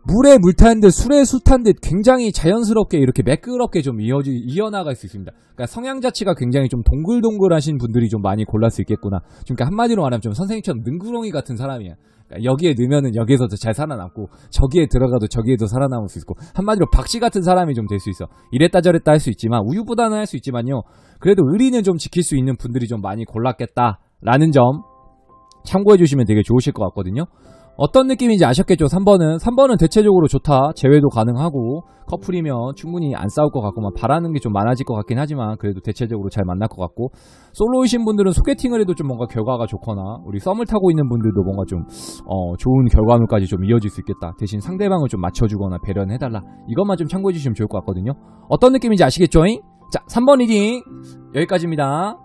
물에 물 탄 듯 술에 술 탄 듯 굉장히 자연스럽게 이렇게 매끄럽게 좀 이어나갈 수 있습니다. 그러니까 성향 자체가 굉장히 좀 동글동글하신 분들이 좀 많이 골랄 수 있겠구나. 그러니까 한마디로 말하면 좀 선생님처럼 능구렁이 같은 사람이야. 그러니까 여기에 넣으면은 여기에서도 잘 살아남고 저기에 들어가도 저기에도 살아남을 수 있고, 한마디로 박씨 같은 사람이 좀 될 수 있어. 이랬다 저랬다 할 수 있지만 우유부단은 할 수 있지만요, 그래도 의리는 좀 지킬 수 있는 분들이 좀 많이 골랐겠다라는 점 참고해 주시면 되게 좋으실 것 같거든요. 어떤 느낌인지 아셨겠죠? 3번은 대체적으로 좋다, 재회도 가능하고 커플이면 충분히 안 싸울 것 같고 바라는 게 좀 많아질 것 같긴 하지만 그래도 대체적으로 잘 만날 것 같고, 솔로이신 분들은 소개팅을 해도 좀 뭔가 결과가 좋거나 우리 썸을 타고 있는 분들도 뭔가 좀 좋은 결과물까지 좀 이어질 수 있겠다, 대신 상대방을 좀 맞춰주거나 배려는 해달라, 이것만 좀 참고해 주시면 좋을 것 같거든요. 어떤 느낌인지 아시겠죠? 자, 3번 리딩 여기까지입니다.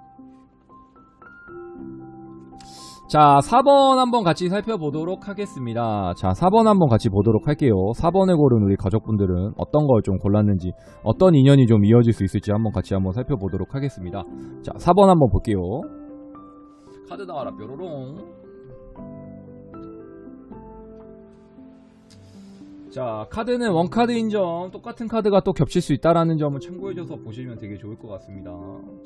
자, 4번 한번 같이 살펴보도록 하겠습니다. 자, 4번 한번 같이 보도록 할게요. 4번을 고른 우리 가족분들은 어떤 걸 좀 골랐는지, 어떤 인연이 좀 이어질 수 있을지 한번 같이 한번 살펴보도록 하겠습니다. 자, 4번 한번 볼게요. 카드 나와라, 뾰로롱. 자, 카드는 원카드인 점, 똑같은 카드가 또 겹칠 수 있다라는 점을 참고해줘서 보시면 되게 좋을 것 같습니다.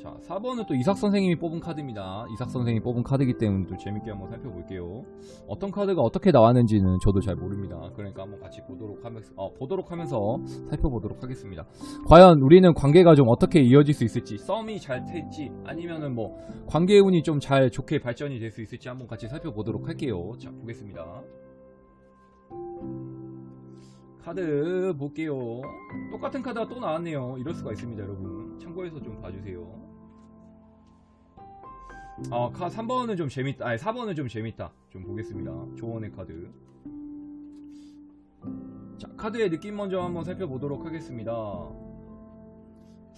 자, 4번은 또 이삭 선생님이 뽑은 카드입니다. 이삭 선생님이 뽑은 카드이기 때문에 또 재밌게 한번 살펴볼게요. 어떤 카드가 어떻게 나왔는지는 저도 잘 모릅니다. 그러니까 한번 같이 보도록 하면서 살펴보도록 하겠습니다. 과연 우리는 관계가 좀 어떻게 이어질 수 있을지, 썸이 잘 될지, 아니면은 뭐 관계 운이 좀 잘 좋게 발전이 될 수 있을지 한번 같이 살펴보도록 할게요. 자, 보겠습니다. 카드 볼게요. 똑같은 카드가 또 나왔네요. 이럴 수가 있습니다, 여러분. 참고해서 좀 봐주세요. 3번은 좀 재밌다. 아니, 4번은 좀 재밌다. 좀 보겠습니다. 조언의 카드. 자, 카드의 느낌 먼저 한번 살펴보도록 하겠습니다.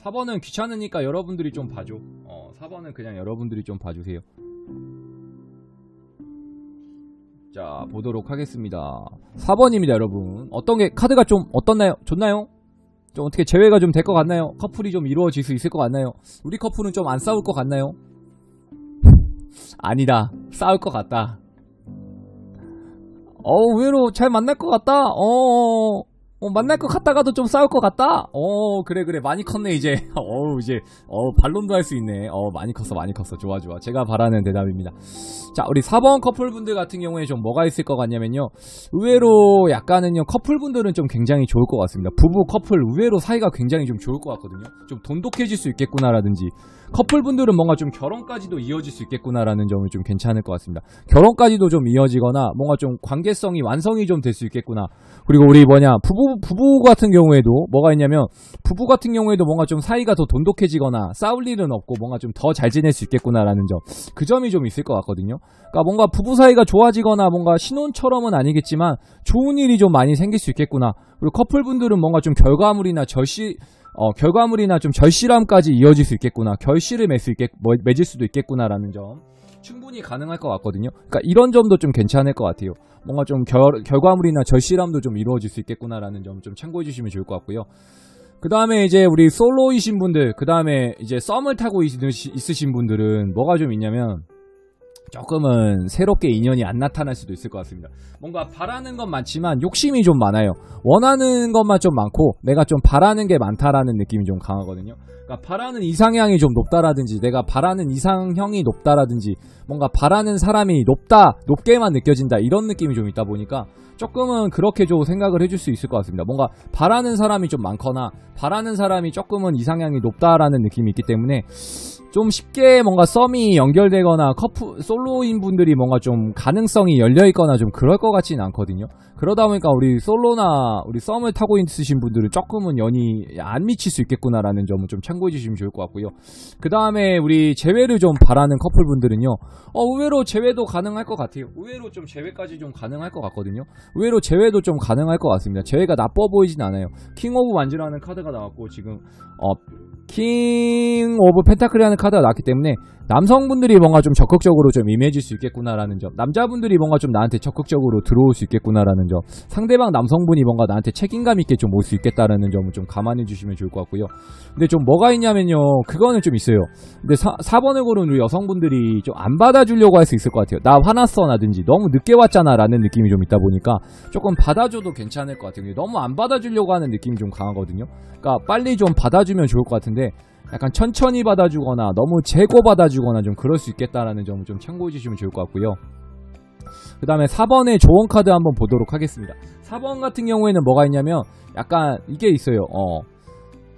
4번은 귀찮으니까 여러분들이 좀 봐줘. 4번은 그냥 여러분들이 좀 봐주세요. 자, 보도록 하겠습니다. 4번입니다, 여러분. 어떤 게, 카드가 좀 어떻나요? 좋나요? 좀 어떻게 재회가 좀 될 것 같나요? 커플이 좀 이루어질 수 있을 것 같나요? 우리 커플은 좀 안 싸울 것 같나요? 아니다. 싸울 것 같다. 의외로 잘 만날 것 같다. 만날 것 같다가도 좀 싸울 것 같다. 그래 많이 컸네 이제. 이제 반론도 할 수 있네. 많이 컸어. 좋아. 제가 바라는 대답입니다. 자, 우리 4번 커플분들 같은 경우에 좀 뭐가 있을 것 같냐면요, 의외로 약간은요, 커플분들은 좀 굉장히 좋을 것 같습니다. 부부 커플 의외로 사이가 굉장히 좀 좋을 것 같거든요. 좀 돈독해질 수 있겠구나라든지, 커플분들은 뭔가 좀 결혼까지도 이어질 수 있겠구나라는 점이 좀 괜찮을 것 같습니다. 결혼까지도 좀 이어지거나 뭔가 좀 관계성이 완성이 좀 될 수 있겠구나. 그리고 우리 부부 같은 경우에도 뭐가 있냐면, 부부 같은 경우에도 뭔가 좀 사이가 더 돈독해지거나 싸울 일은 없고 뭔가 좀 더 잘 지낼 수 있겠구나라는 점, 그 점이 좀 있을 것 같거든요. 그러니까 뭔가 부부 사이가 좋아지거나 뭔가 신혼처럼은 아니겠지만 좋은 일이 좀 많이 생길 수 있겠구나. 그리고 커플분들은 뭔가 좀 결과물이나 좀 절실함까지 이어질 수 있겠구나. 결실을 맺을 수도 있겠구나라는 점 충분히 가능할 것 같거든요. 그러니까 이런 점도 좀 괜찮을 것 같아요. 뭔가 좀 결과물이나 절실함도 좀 이루어질 수 있겠구나라는 점 좀 참고해 주시면 좋을 것 같고요. 그 다음에 이제 우리 솔로이신 분들, 그 다음에 이제 썸을 타고 있으신 분들은 뭐가 좀 있냐면, 조금은 새롭게 인연이 안 나타날 수도 있을 것 같습니다. 뭔가 바라는 건 많지만 욕심이 좀 많아요. 원하는 것만 좀 많고 내가 좀 바라는 게 많다라는 느낌이 좀 강하거든요. 그러니까 바라는 이상향이 좀 높다라든지, 내가 바라는 이상형이 높다라든지, 뭔가 바라는 사람이 높게만 느껴진다, 이런 느낌이 좀 있다 보니까 조금은 그렇게 좀 생각을 해줄 수 있을 것 같습니다. 뭔가 바라는 사람이 좀 많거나 바라는 사람이 조금은 이상향이 높다라는 느낌이 있기 때문에 좀 쉽게 뭔가 썸이 연결되거나 솔로인 분들이 뭔가 좀 가능성이 열려있거나 좀 그럴 것 같지는 않거든요. 그러다 보니까 우리 솔로나 우리 썸을 타고 있으신 분들은 조금은 연이 안 미칠 수 있겠구나라는 점을 좀 참고해 주시면 좋을 것 같고요. 그 다음에 우리 재회를 좀 바라는 커플분들은요, 의외로 재회도 가능할 것 같아요. 의외로 좀 재회까지 좀 가능할 것 같거든요. 의외로 재회도 좀 가능할 것 같습니다. 재회가 나빠 보이진 않아요. 킹 오브 완즈라는 카드가 나왔고, 지금 킹 오브 펜타클이라는 카드가 나왔기 때문에 남성분들이 뭔가 좀 적극적으로 좀 임해질 수 있겠구나라는 점, 남자분들이 뭔가 좀 나한테 적극적으로 들어올 수 있겠구나라는 점, 상대방 남성분이 뭔가 나한테 책임감 있게 좀 올 수 있겠다라는 점을 좀 감안해 주시면 좋을 것 같고요. 근데 좀 뭐가 있냐면요, 그거는 좀 있어요. 근데 4번을 고른 우리 여성분들이 좀 안 받아주려고 할 수 있을 것 같아요. 나 화났어 라든지 너무 늦게 왔잖아 라는 느낌이 좀 있다 보니까 조금 받아줘도 괜찮을 것 같아요. 너무 안 받아주려고 하는 느낌이 좀 강하거든요. 그러니까 빨리 좀 받아주면 좋을 것 같은데, 약간 천천히 받아주거나 너무 재고 받아주거나 좀 그럴 수 있겠다라는 점을 좀 참고해 주시면 좋을 것 같고요. 그 다음에 4번의 조언 카드 한번 보도록 하겠습니다. 4번 같은 경우에는 뭐가 있냐면, 약간 이게 있어요.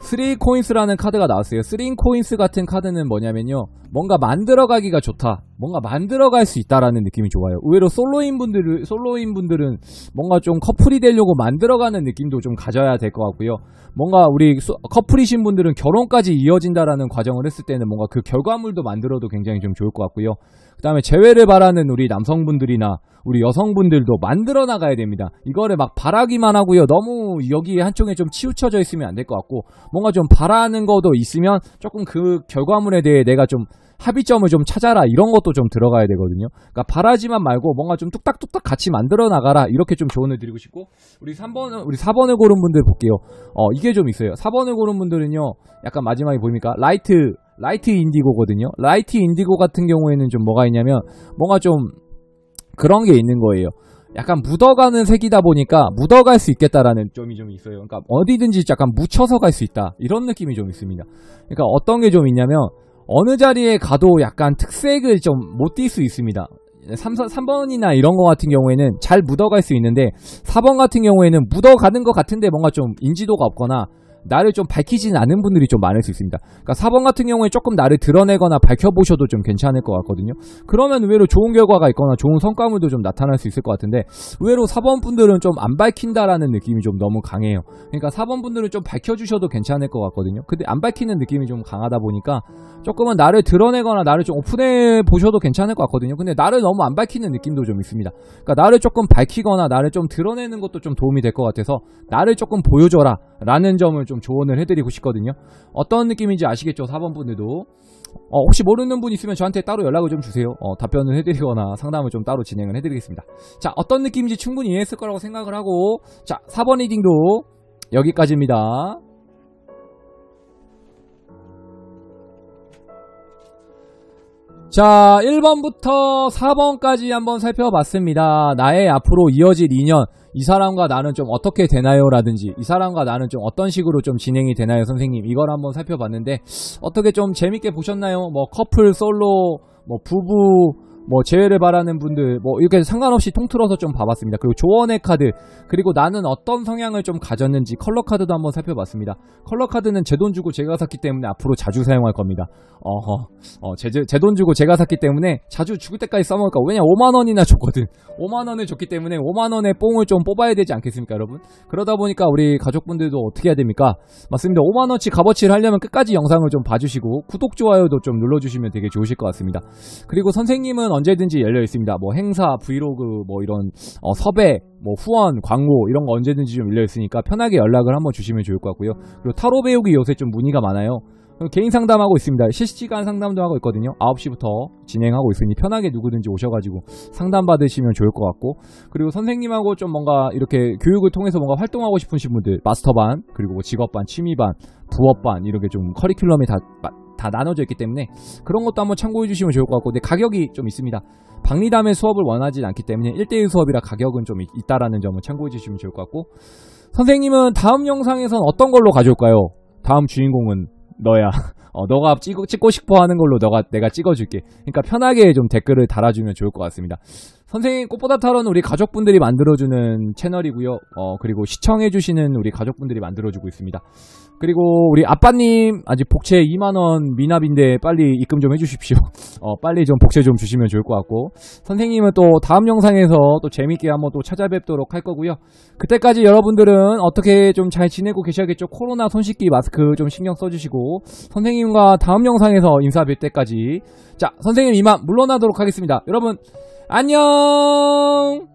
3코인스라는 카드가 나왔어요. 3코인스 같은 카드는 뭐냐면요, 뭔가 만들어가기가 좋다, 뭔가 만들어갈 수 있다라는 느낌이 좋아요. 의외로 솔로인 분들은 뭔가 좀 커플이 되려고 만들어가는 느낌도 좀 가져야 될 것 같고요. 뭔가 우리 커플이신 분들은 결혼까지 이어진다라는 과정을 했을 때는 뭔가 그 결과물도 만들어도 굉장히 좀 좋을 것 같고요. 그 다음에 재회를 바라는 우리 남성분들이나 우리 여성분들도 만들어 나가야 됩니다. 이거를 막 바라기만 하고요, 너무 여기에 한쪽에 좀 치우쳐져 있으면 안 될 것 같고, 뭔가 좀 바라는 것도 있으면 조금 그 결과물에 대해 내가 좀 합의점을 좀 찾아라 이런 것도 좀 들어가야 되거든요. 그러니까 바라지만 말고 뭔가 좀 뚝딱뚝딱 같이 만들어 나가라 이렇게 좀 조언을 드리고 싶고 우리 4번을 고른 분들 볼게요. 이게 좀 있어요. 4번을 고른 분들은요. 약간 마지막에 보입니까? 라이트 인디고거든요. 라이트 인디고 같은 경우에는 좀 뭐가 있냐면 뭔가 좀 그런 게 있는 거예요. 약간 묻어가는 색이다 보니까 묻어갈 수 있겠다라는 점이 좀 있어요. 그러니까 어디든지 약간 묻혀서 갈 수 있다 이런 느낌이 좀 있습니다. 그러니까 어떤 게 좀 있냐면 어느 자리에 가도 약간 특색을 좀 못 띌 수 있습니다. 3번이나 이런 거 같은 경우에는 잘 묻어갈 수 있는데 4번 같은 경우에는 묻어가는 것 같은데 뭔가 좀 인지도가 없거나 나를 좀 밝히지는 않은 분들이 좀 많을 수 있습니다. 그러니까 4번 같은 경우에 조금 나를 드러내거나 밝혀보셔도 좀 괜찮을 것 같거든요. 그러면 의외로 좋은 결과가 있거나 좋은 성과물도 좀 나타날 수 있을 것 같은데 의외로 4번 분들은 좀 안 밝힌다라는 느낌이 좀 너무 강해요. 그러니까 4번 분들은 좀 밝혀주셔도 괜찮을 것 같거든요. 근데 안 밝히는 느낌이 좀 강하다 보니까 조금은 나를 드러내거나 나를 좀 오픈해 보셔도 괜찮을 것 같거든요. 근데 나를 너무 안 밝히는 느낌도 좀 있습니다. 그러니까 나를 조금 밝히거나 나를 좀 드러내는 것도 좀 도움이 될 것 같아서 나를 조금 보여줘라 라는 점을 좀 조언을 해드리고 싶거든요. 어떤 느낌인지 아시겠죠? 4번 분들도 혹시 모르는 분 있으면 저한테 따로 연락을 좀 주세요. 답변을 해드리거나 상담을 좀 따로 진행을 해드리겠습니다. 자, 어떤 느낌인지 충분히 이해했을 거라고 생각을 하고 자, 4번 리딩도 여기까지입니다. 자, 1번부터 4번까지 한번 살펴봤습니다. 나의 앞으로 이어질 인연, 이 사람과 나는 좀 어떻게 되나요? 라든지 이 사람과 나는 좀 어떤 식으로 좀 진행이 되나요? 선생님, 이걸 한번 살펴봤는데 어떻게 좀 재밌게 보셨나요? 뭐 커플, 솔로, 뭐 부부, 뭐 재회를 바라는 분들 뭐 이렇게 상관없이 통틀어서 좀 봐봤습니다. 그리고 조언의 카드, 그리고 나는 어떤 성향을 좀 가졌는지 컬러 카드도 한번 살펴봤습니다. 컬러 카드는 제 돈 주고 제가 샀기 때문에 앞으로 자주 사용할 겁니다. 제 돈 주고 제가 샀기 때문에 자주 죽을 때까지 써먹을 거고, 왜냐 5만원이나 줬거든. 5만원을 줬기 때문에 5만원의 뽕을 좀 뽑아야 되지 않겠습니까, 여러분? 그러다 보니까 우리 가족분들도 어떻게 해야 됩니까? 맞습니다. 5만원치 값어치를 하려면 끝까지 영상을 좀 봐주시고 구독, 좋아요도 좀 눌러주시면 되게 좋으실 것 같습니다. 그리고 선생님은 언제든지 열려 있습니다. 뭐 행사, 브이로그, 뭐 이런 섭외, 뭐 후원, 광고 이런 거 언제든지 좀 열려 있으니까 편하게 연락을 한번 주시면 좋을 것 같고요. 그리고 타로 배우기 요새 좀 문의가 많아요. 개인 상담하고 있습니다. 실시간 상담도 하고 있거든요. 9시부터 진행하고 있으니 편하게 누구든지 오셔가지고 상담 받으시면 좋을 것 같고, 그리고 선생님하고 좀 뭔가 이렇게 교육을 통해서 뭔가 활동하고 싶으신 분들, 마스터반, 그리고 뭐 직업반, 취미반, 부업반 이렇게 좀 커리큘럼이 다 나눠져 있기 때문에 그런 것도 한번 참고해 주시면 좋을 것 같고, 근데 가격이 좀 있습니다. 박리담의 수업을 원하지 않기 때문에 1대1 수업이라 가격은 좀 있다라는 점을 참고해 주시면 좋을 것 같고, 선생님은 다음 영상에선 어떤 걸로 가져올까요? 다음 주인공은 너야. 너가 찍고 싶어 하는 걸로 내가 찍어줄게. 그러니까 편하게 좀 댓글을 달아주면 좋을 것 같습니다. 선생님 꽃보다 타로는 우리 가족분들이 만들어주는 채널이고요. 그리고 시청해주시는 우리 가족분들이 만들어주고 있습니다. 그리고 우리 아빠님 아직 복채 2만원 미납인데 빨리 입금 좀 해주십시오. 빨리 좀 복채 좀 주시면 좋을 것 같고, 선생님은 또 다음 영상에서 또 재밌게 한번 또 찾아뵙도록 할 거고요. 그때까지 여러분들은 어떻게 좀 잘 지내고 계셔야겠죠? 코로나 손 씻기 마스크 좀 신경 써주시고, 선생님과 다음 영상에서 인사 뵐 때까지 자, 선생님 이만 물러나도록 하겠습니다. 여러분 안녕.